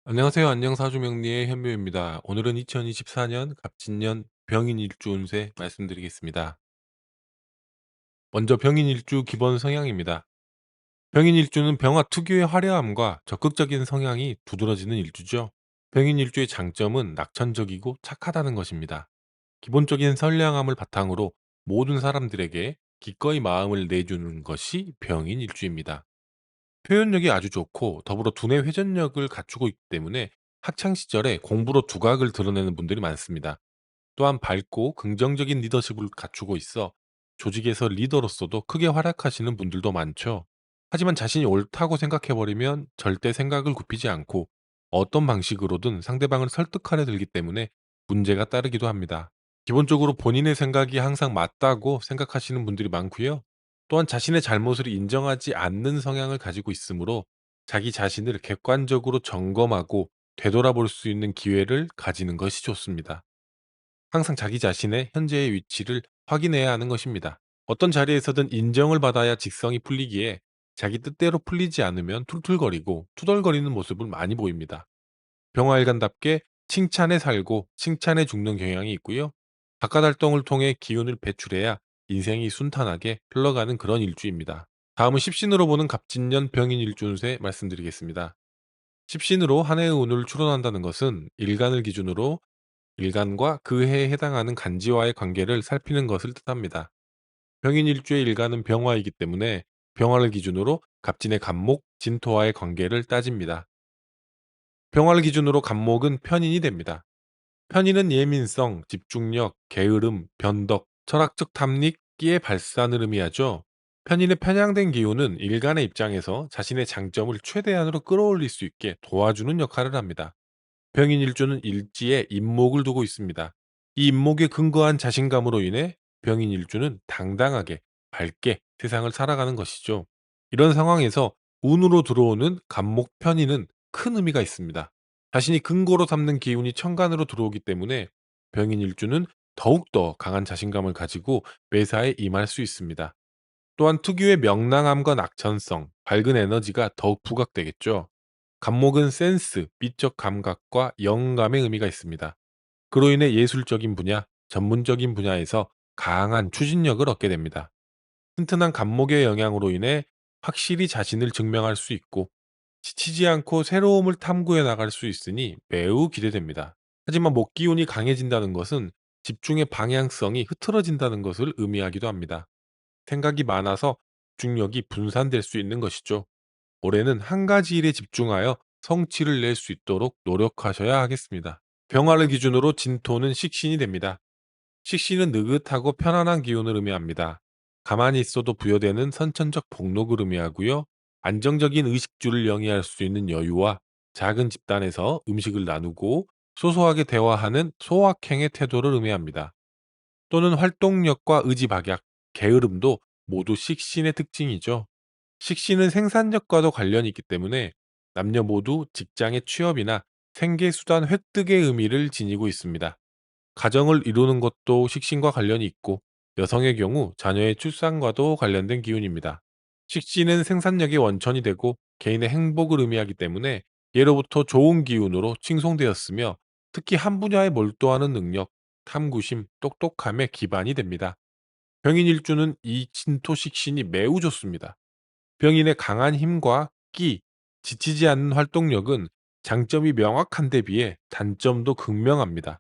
안녕하세요. 안녕사주명리의 현묘입니다. 오늘은 2024년 갑진년 병인일주 운세 말씀드리겠습니다. 먼저 병인일주 기본 성향입니다. 병인일주는 병화 특유의 화려함과 적극적인 성향이 두드러지는 일주죠. 병인일주의 장점은 낙천적이고 착하다는 것입니다. 기본적인 선량함을 바탕으로 모든 사람들에게 기꺼이 마음을 내주는 것이 병인일주입니다. 표현력이 아주 좋고 더불어 두뇌 회전력을 갖추고 있기 때문에 학창 시절에 공부로 두각을 드러내는 분들이 많습니다. 또한 밝고 긍정적인 리더십을 갖추고 있어 조직에서 리더로서도 크게 활약하시는 분들도 많죠. 하지만 자신이 옳다고 생각해버리면 절대 생각을 굽히지 않고 어떤 방식으로든 상대방을 설득하려 들기 때문에 문제가 따르기도 합니다. 기본적으로 본인의 생각이 항상 맞다고 생각하시는 분들이 많고요. 또한 자신의 잘못을 인정하지 않는 성향을 가지고 있으므로 자기 자신을 객관적으로 점검하고 되돌아볼 수 있는 기회를 가지는 것이 좋습니다. 항상 자기 자신의 현재의 위치를 확인해야 하는 것입니다. 어떤 자리에서든 인정을 받아야 직성이 풀리기에 자기 뜻대로 풀리지 않으면 툴툴거리고 투덜거리는 모습을 많이 보입니다. 병화일관답게 칭찬에 살고 칭찬에 죽는 경향이 있고요. 바깥 활동을 통해 기운을 배출해야 인생이 순탄하게 흘러가는 그런 일주입니다. 다음은 십신으로 보는 갑진년 병인일주운세 말씀드리겠습니다. 십신으로 한 해의 운을 추론한다는 것은 일간을 기준으로 일간과 그 해에 해당하는 간지와의 관계를 살피는 것을 뜻합니다. 병인일주의 일간은 병화이기 때문에 병화를 기준으로 갑진의 갑목, 진토와의 관계를 따집니다. 병화를 기준으로 갑목은 편인이 됩니다. 편인은 예민성, 집중력, 게으름, 변덕, 철학적 탐닉, 끼의 발산을 의미하죠. 편인의 편향된 기운은 일간의 입장에서 자신의 장점을 최대한으로 끌어올릴 수 있게 도와주는 역할을 합니다. 병인일주는 일지에 임목을 두고 있습니다. 이 임목에 근거한 자신감으로 인해 병인일주는 당당하게 밝게 세상을 살아가는 것이죠. 이런 상황에서 운으로 들어오는 갑목 편인은 큰 의미가 있습니다. 자신이 근거로 삼는 기운이 천간으로 들어오기 때문에 병인일주는 더욱더 강한 자신감을 가지고 매사에 임할 수 있습니다. 또한 특유의 명랑함과 낙천성, 밝은 에너지가 더욱 부각되겠죠. 감목은 센스, 미적 감각과 영감의 의미가 있습니다. 그로 인해 예술적인 분야, 전문적인 분야에서 강한 추진력을 얻게 됩니다. 튼튼한 감목의 영향으로 인해 확실히 자신을 증명할 수 있고 지치지 않고 새로움을 탐구해 나갈 수 있으니 매우 기대됩니다. 하지만 목기운이 강해진다는 것은 집중의 방향성이 흐트러진다는 것을 의미하기도 합니다. 생각이 많아서 집중력이 분산될 수 있는 것이죠. 올해는 한 가지 일에 집중하여 성취를 낼 수 있도록 노력하셔야 하겠습니다. 병화를 기준으로 진토는 식신이 됩니다. 식신은 느긋하고 편안한 기운을 의미합니다. 가만히 있어도 부여되는 선천적 복록을 의미하고요. 안정적인 의식주를 영위할 수 있는 여유와 작은 집단에서 음식을 나누고 소소하게 대화하는 소확행의 태도를 의미합니다. 또는 활동력과 의지박약, 게으름도 모두 식신의 특징이죠. 식신은 생산력과도 관련이 있기 때문에 남녀 모두 직장의 취업이나 생계수단 획득의 의미를 지니고 있습니다. 가정을 이루는 것도 식신과 관련이 있고 여성의 경우 자녀의 출산과도 관련된 기운입니다. 식신은 생산력의 원천이 되고 개인의 행복을 의미하기 때문에 예로부터 좋은 기운으로 칭송되었으며 특히 한 분야에 몰두하는 능력, 탐구심, 똑똑함의 기반이 됩니다. 병인일주는 이 진토 식신이 매우 좋습니다. 병인의 강한 힘과 끼, 지치지 않는 활동력은 장점이 명확한 데 비해 단점도 극명합니다.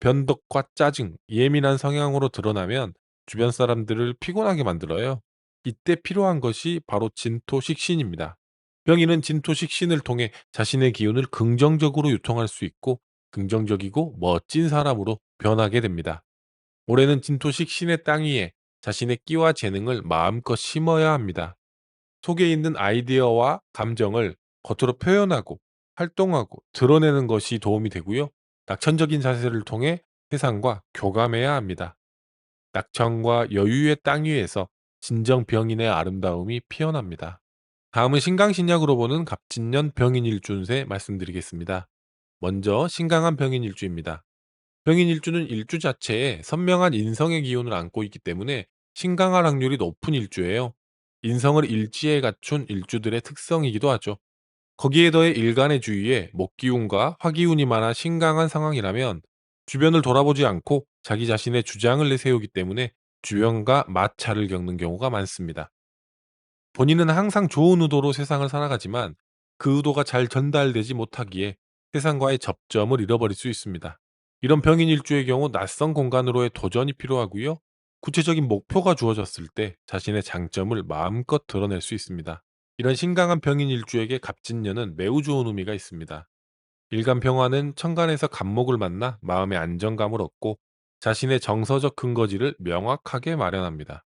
변덕과 짜증, 예민한 성향으로 드러나면 주변 사람들을 피곤하게 만들어요. 이때 필요한 것이 바로 진토식신입니다. 병인은 진토식신을 통해 자신의 기운을 긍정적으로 유통할 수 있고 긍정적이고 멋진 사람으로 변하게 됩니다. 올해는 진토식신의 땅 위에 자신의 끼와 재능을 마음껏 심어야 합니다. 속에 있는 아이디어와 감정을 겉으로 표현하고 활동하고 드러내는 것이 도움이 되고요. 낙천적인 자세를 통해 세상과 교감해야 합니다. 낙천과 여유의 땅 위에서 진정 병인의 아름다움이 피어납니다. 다음은 신강신약으로 보는 갑진년 병인일주운세 말씀드리겠습니다. 먼저 신강한 병인일주입니다. 병인일주는 일주 자체에 선명한 인성의 기운을 안고 있기 때문에 신강할 확률이 높은 일주예요. 인성을 일지에 갖춘 일주들의 특성이기도 하죠. 거기에 더해 일간의 주위에 목기운과 화기운이 많아 신강한 상황이라면 주변을 돌아보지 않고 자기 자신의 주장을 내세우기 때문에 주변과 마찰을 겪는 경우가 많습니다. 본인은 항상 좋은 의도로 세상을 살아가지만 그 의도가 잘 전달되지 못하기에 세상과의 접점을 잃어버릴 수 있습니다. 이런 병인 일주의 경우 낯선 공간으로의 도전이 필요하고요. 구체적인 목표가 주어졌을 때 자신의 장점을 마음껏 드러낼 수 있습니다. 이런 신강한 병인 일주에게 갑진년은 매우 좋은 의미가 있습니다. 일간 병화는 천간에서 갑목을 만나 마음의 안정감을 얻고 자신의 정서적 근거지를 명확하게 마련합니다.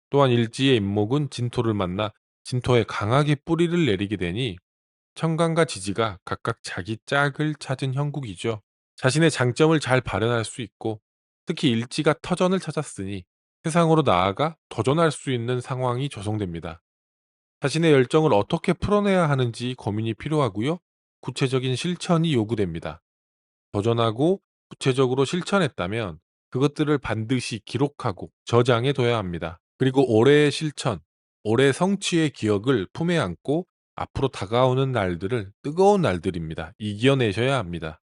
또한 일지의 임목은 진토를 만나 진토에 강하게 뿌리를 내리게 되니 천간과 지지가 각각 자기 짝을 찾은 형국이죠. 자신의 장점을 잘 발현할 수 있고 특히 일지가 터전을 찾았으니 세상으로 나아가 도전할 수 있는 상황이 조성됩니다. 자신의 열정을 어떻게 풀어내야 하는지 고민이 필요하고요. 구체적인 실천이 요구됩니다. 도전하고 구체적으로 실천했다면 그것들을 반드시 기록하고 저장해 둬야 합니다. 그리고 올해의 실천, 올해 성취의 기억을 품에 안고 앞으로 다가오는 날들을 뜨거운 날들입니다. 이겨내셔야 합니다.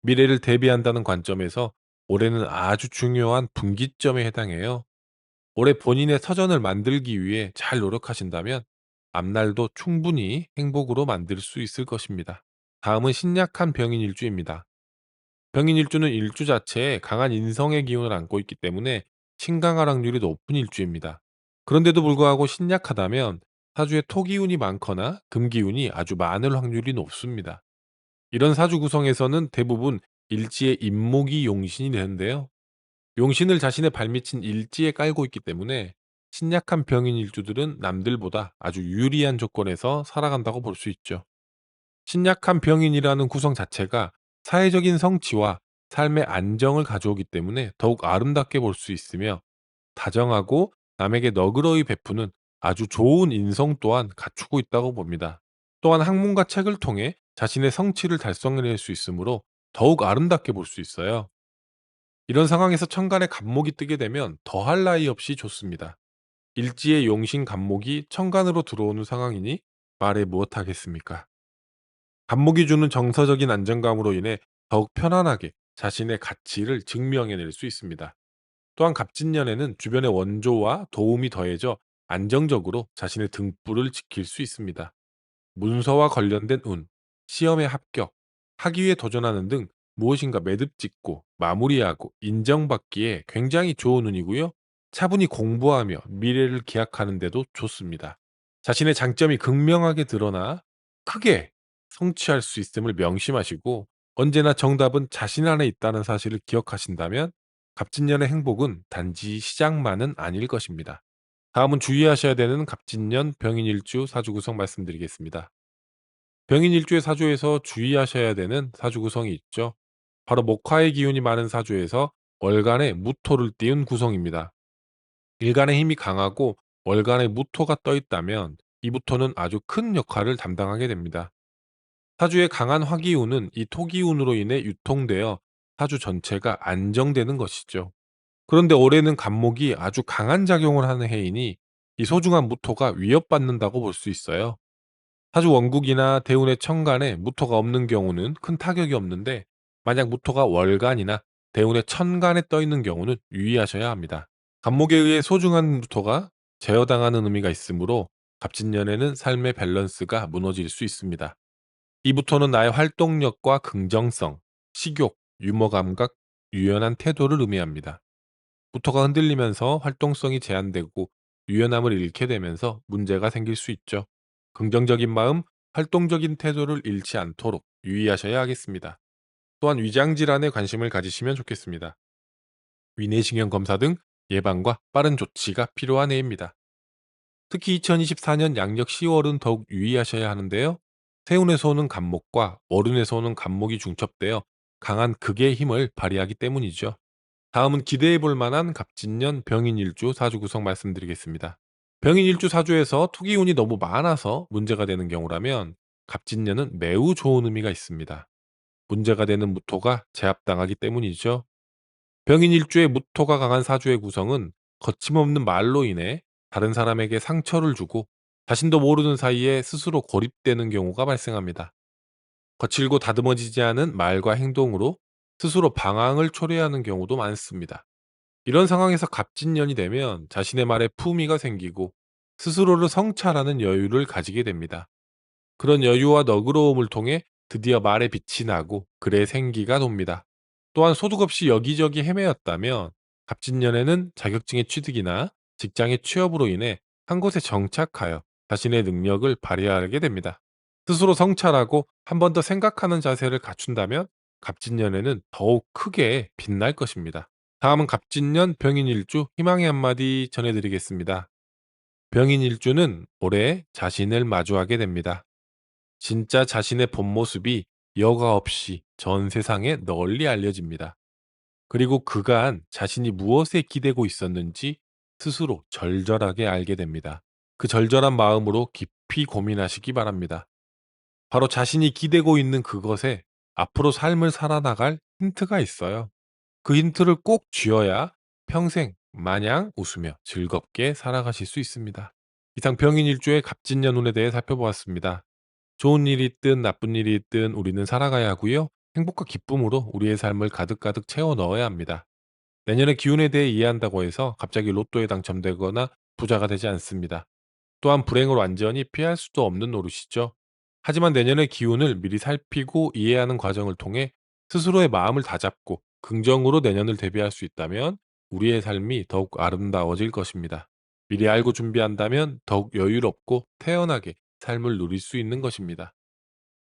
미래를 대비한다는 관점에서 올해는 아주 중요한 분기점에 해당해요. 올해 본인의 터전을 만들기 위해 잘 노력하신다면 앞날도 충분히 행복으로 만들 수 있을 것입니다. 다음은 신약한 병인 일주입니다. 병인 일주는 일주 자체에 강한 인성의 기운을 안고 있기 때문에 신강할 확률이 높은 일주입니다. 그런데도 불구하고 신약하다면 사주에 토기운이 많거나 금기운이 아주 많을 확률이 높습니다. 이런 사주 구성에서는 대부분 일지의 임목이 용신이 되는데요. 용신을 자신의 발밑인 일지에 깔고 있기 때문에 신약한 병인 일주들은 남들보다 아주 유리한 조건에서 살아간다고 볼 수 있죠. 신약한 병인이라는 구성 자체가 사회적인 성취와 삶의 안정을 가져오기 때문에 더욱 아름답게 볼 수 있으며 다정하고 남에게 너그러이 베푸는 아주 좋은 인성 또한 갖추고 있다고 봅니다. 또한 학문과 책을 통해 자신의 성취를 달성해낼 수 있으므로 더욱 아름답게 볼 수 있어요. 이런 상황에서 천간에 갑목이 뜨게 되면 더할 나위 없이 좋습니다. 일지의 용신 갑목이 천간으로 들어오는 상황이니 말해 무엇하겠습니까? 갑목이 주는 정서적인 안정감으로 인해 더욱 편안하게 자신의 가치를 증명해낼 수 있습니다. 또한 갑진년에는 주변의 원조와 도움이 더해져 안정적으로 자신의 등불을 지킬 수 있습니다. 문서와 관련된 운, 시험에 합격, 학위에 도전하는 등 무엇인가 매듭 짓고 마무리하고 인정받기에 굉장히 좋은 운이고요. 차분히 공부하며 미래를 기약하는 데도 좋습니다. 자신의 장점이 극명하게 드러나 크게 성취할 수 있음을 명심하시고 언제나 정답은 자신 안에 있다는 사실을 기억하신다면 갑진년의 행복은 단지 시작만은 아닐 것입니다. 다음은 주의하셔야 되는 갑진년 병인일주 사주 구성 말씀드리겠습니다. 병인일주의 사주에서 주의하셔야 되는 사주 구성이 있죠. 바로 목화의 기운이 많은 사주에서 월간에 무토를 띄운 구성입니다. 일간의 힘이 강하고 월간에 무토가 떠 있다면 이 무토는 아주 큰 역할을 담당하게 됩니다. 사주의 강한 화기운은 이 토기운으로 인해 유통되어 사주 전체가 안정되는 것이죠. 그런데 올해는 간목이 아주 강한 작용을 하는 해이니 이 소중한 무토가 위협받는다고 볼 수 있어요. 사주 원국이나 대운의 천간에 무토가 없는 경우는 큰 타격이 없는데 만약 무토가 월간이나 대운의 천간에 떠 있는 경우는 유의하셔야 합니다. 간목에 의해 소중한 무토가 제어당하는 의미가 있으므로 갑진년에는 삶의 밸런스가 무너질 수 있습니다. 이 무토는 나의 활동력과 긍정성, 식욕, 유머 감각, 유연한 태도를 의미합니다. 무토가 흔들리면서 활동성이 제한되고 유연함을 잃게 되면서 문제가 생길 수 있죠. 긍정적인 마음, 활동적인 태도를 잃지 않도록 유의하셔야 하겠습니다. 또한 위장 질환에 관심을 가지시면 좋겠습니다. 위내시경 검사 등 예방과 빠른 조치가 필요한 해입니다. 특히 2024년 양력 10월은 더욱 유의하셔야 하는데요. 세운에서 오는 간목과 월운에서 오는 간목이 중첩되어 강한 극의 힘을 발휘하기 때문이죠. 다음은 기대해 볼 만한 갑진년 병인일주 사주 구성 말씀드리겠습니다. 병인일주 사주에서 토기운이 너무 많아서 문제가 되는 경우라면 갑진년은 매우 좋은 의미가 있습니다. 문제가 되는 무토가 제압당하기 때문이죠. 병인일주의 무토가 강한 사주의 구성은 거침없는 말로 인해 다른 사람에게 상처를 주고 자신도 모르는 사이에 스스로 고립되는 경우가 발생합니다. 거칠고 다듬어지지 않은 말과 행동으로 스스로 방황을 초래하는 경우도 많습니다. 이런 상황에서 갑진년이 되면 자신의 말에 품위가 생기고 스스로를 성찰하는 여유를 가지게 됩니다. 그런 여유와 너그러움을 통해 드디어 말에 빛이 나고 글에 생기가 돕니다. 또한 소득 없이 여기저기 헤매었다면 갑진년에는 자격증의 취득이나 직장의 취업으로 인해 한 곳에 정착하여 자신의 능력을 발휘하게 됩니다. 스스로 성찰하고 한 번 더 생각하는 자세를 갖춘다면 갑진년에는 더욱 크게 빛날 것입니다. 다음은 갑진년 병인일주 희망의 한마디 전해드리겠습니다. 병인일주는 올해 자신을 마주하게 됩니다. 진짜 자신의 본 모습이 여과 없이 전 세상에 널리 알려집니다. 그리고 그간 자신이 무엇에 기대고 있었는지 스스로 절절하게 알게 됩니다. 그 절절한 마음으로 깊이 고민하시기 바랍니다. 바로 자신이 기대고 있는 그것에 앞으로 삶을 살아나갈 힌트가 있어요. 그 힌트를 꼭 쥐어야 평생 마냥 웃으며 즐겁게 살아가실 수 있습니다. 이상 병인일주의 갑진년운에 대해 살펴보았습니다. 좋은 일이 있든 나쁜 일이 있든 우리는 살아가야 하고요. 행복과 기쁨으로 우리의 삶을 가득가득 채워 넣어야 합니다. 내년의 기운에 대해 이해한다고 해서 갑자기 로또에 당첨되거나 부자가 되지 않습니다. 또한 불행을 완전히 피할 수도 없는 노릇이죠. 하지만 내년의 기운을 미리 살피고 이해하는 과정을 통해 스스로의 마음을 다잡고 긍정으로 내년을 대비할 수 있다면 우리의 삶이 더욱 아름다워질 것입니다. 미리 알고 준비한다면 더욱 여유롭고 태연하게 삶을 누릴 수 있는 것입니다.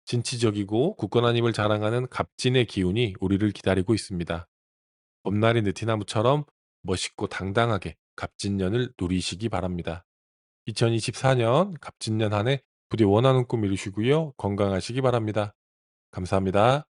진취적이고 굳건한 힘을 자랑하는 갑진의 기운이 우리를 기다리고 있습니다. 봄날의 느티나무처럼 멋있고 당당하게 갑진년을 누리시기 바랍니다. 2024년 갑진년 한 해 부디 원하는 꿈 이루시고요. 건강하시기 바랍니다. 감사합니다.